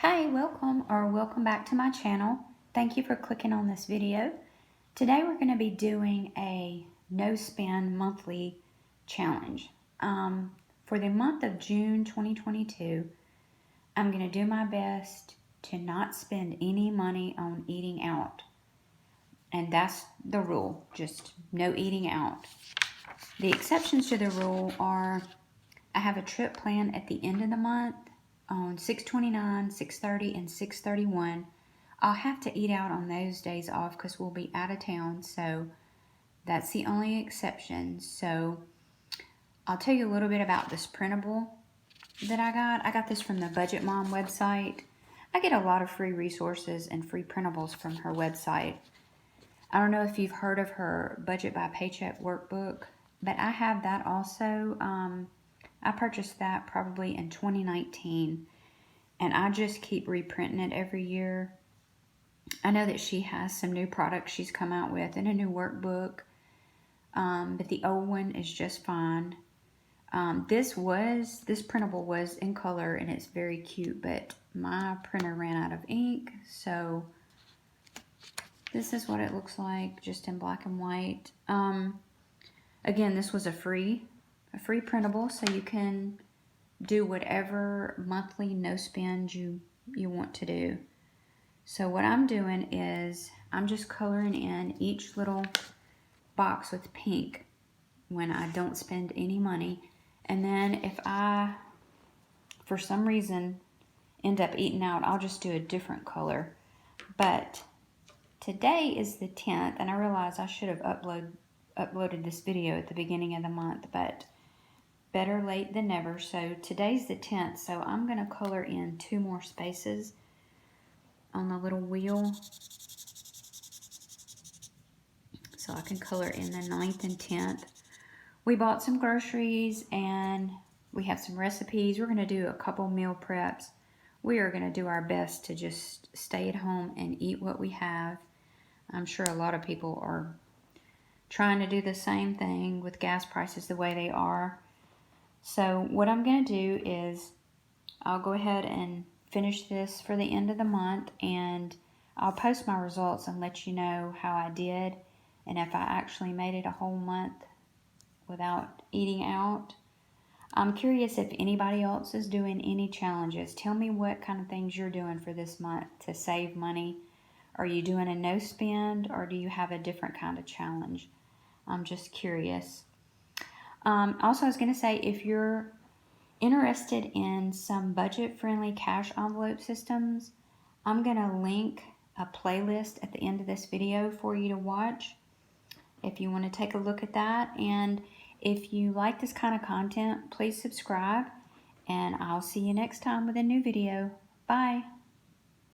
Hi, welcome back to my channel. Thank you for clicking on this video. Today we're going to be doing a no spend monthly challenge. For the month of June 2022, I'm going to do my best to not spend any money on eating out. And that's the rule, just no eating out. The exceptions to the rule are I have a trip planned at the end of the month on 6/29, 6/30, and 6/31. I'll have to eat out on those days off because we'll be out of town, so that's the only exception. So I'll tell you a little bit about this printable that I got. I got this from the Budget Mom website. I get a lot of free resources and free printables from her website. I don't know if you've heard of her Budget by Paycheck workbook, but I have that also. I purchased that probably in 2019, and I just keep reprinting it every year. I know that she has some new products she's come out with and a new workbook, but the old one is just fine. This printable was in color, and it's very cute, but my printer ran out of ink, so this is what it looks like, just in black and white. Again, this was a free printable, so you can do whatever monthly no spend you want to do. So what I'm doing is I'm just coloring in each little box with pink when I don't spend any money. And then if I, for some reason, end up eating out, I'll just do a different color. But today is the 10th, and I realize I should have uploaded this video at the beginning of the month, but better late than never. So today's the 10th, so I'm going to color in 2 more spaces on the little wheel, so I can color in the 9th and 10th. We bought some groceries and we have some recipes. We're going to do a couple meal preps. We are going to do our best to just stay at home and eat what we have. I'm sure a lot of people are trying to do the same thing with gas prices the way they are. So what I'm going to do is I'll go ahead and finish this for the end of the month, and I'll post my results and let you know how I did and if I actually made it a whole month without eating out. I'm curious if anybody else is doing any challenges. Tell me what kind of things you're doing for this month to save money. Are you doing a no spend, or do you have a different kind of challenge? I'm just curious. Also, I was going to say, if you're interested in some budget-friendly cash envelope systems, I'm going to link a playlist at the end of this video for you to watch if you want to take a look at that. And if you like this kind of content, please subscribe, and I'll see you next time with a new video. Bye.